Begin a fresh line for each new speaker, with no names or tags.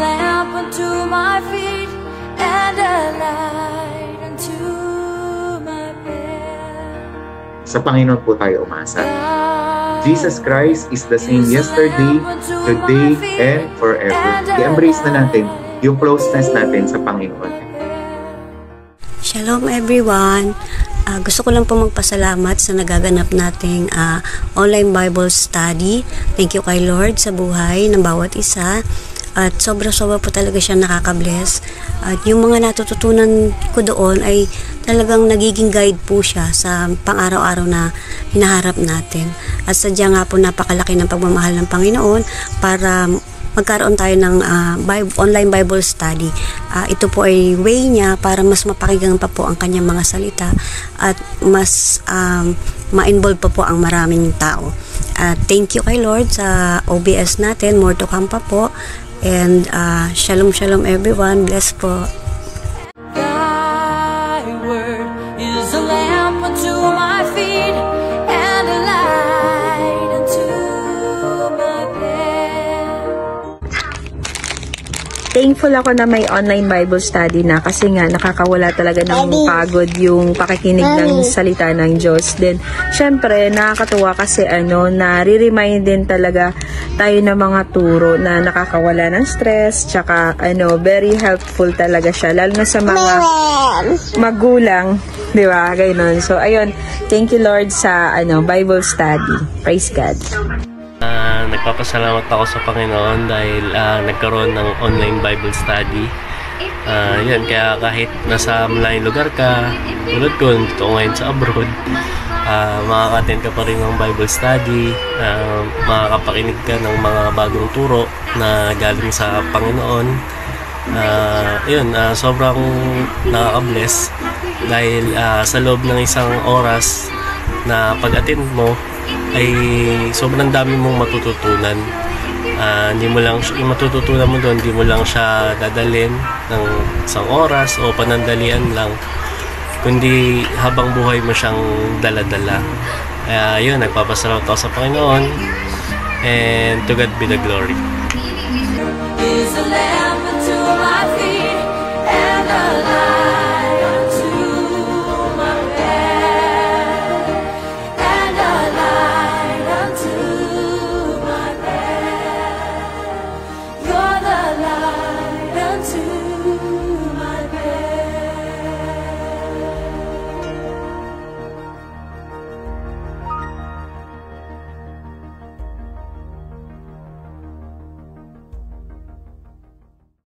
lamp unto my feet and a light unto my path.
Sa Panginoon po tayo umasa. Jesus Christ is the same yesterday, today, and forever. I-embrace na natin yung closeness natin sa Panginoon.
Shalom everyone! Gusto ko lang po magpasalamat sa nagaganap nating online Bible study. Thank you kay Lord sa buhay ng bawat isa. At sobra-sobra po talaga siya nakaka-bless. At yung mga natututunan ko doon ay talagang nagiging guide po siya sa pang-araw-araw na hinaharap natin. At sadya nga po napakalaki ng pagmamahal ng Panginoon para magkaroon tayo ng online Bible study. Ito po ay way niya para mas mapakinggan pa po ang kanyang mga salita at mas ma-involve pa po ang maraming tao. Thank you kay Lord sa OBS natin. More to come pa po. And shalom shalom everyone. Bless po.
Thy word is a lamp unto my feet and a light unto my path.
Thankful ako na may online Bible study na kasi nga nakakawala talaga ng pagod yung pakikinig ng salita ng Diyos. Then, syempre, nakakatuwa kasi nare-remind din talaga tayo ng mga turo na nakakawala ng stress, tsaka very helpful talaga siya, lalo na sa mga magulang, di ba? Gayun. So, ayun, thank you Lord sa Bible study. Praise God.
Nagpapasalamat ako sa Panginoon dahil nagkaroon ng online Bible study. Yan, kaya kahit nasa malayong lugar ka, tulad ko, dito ngayon sa abroad, makaka-attend ka pa rin ng Bible study, makakapakinig ka ng mga bagong turo na galing sa Panginoon. Sobrang nakaka-bless dahil sa loob ng isang oras na pag-attend mo ay sobrang dami mong matututunan. Hindi mo lang yung matututunan mo doon, hindi mo lang siya dadalhin ng isang oras o panandalian lang, kundi habang buhay mo siyang dala-dala. Kaya nagpapasalamat ako sa Panginoon, and to God be the glory.
Is a lamp unto my feet and a light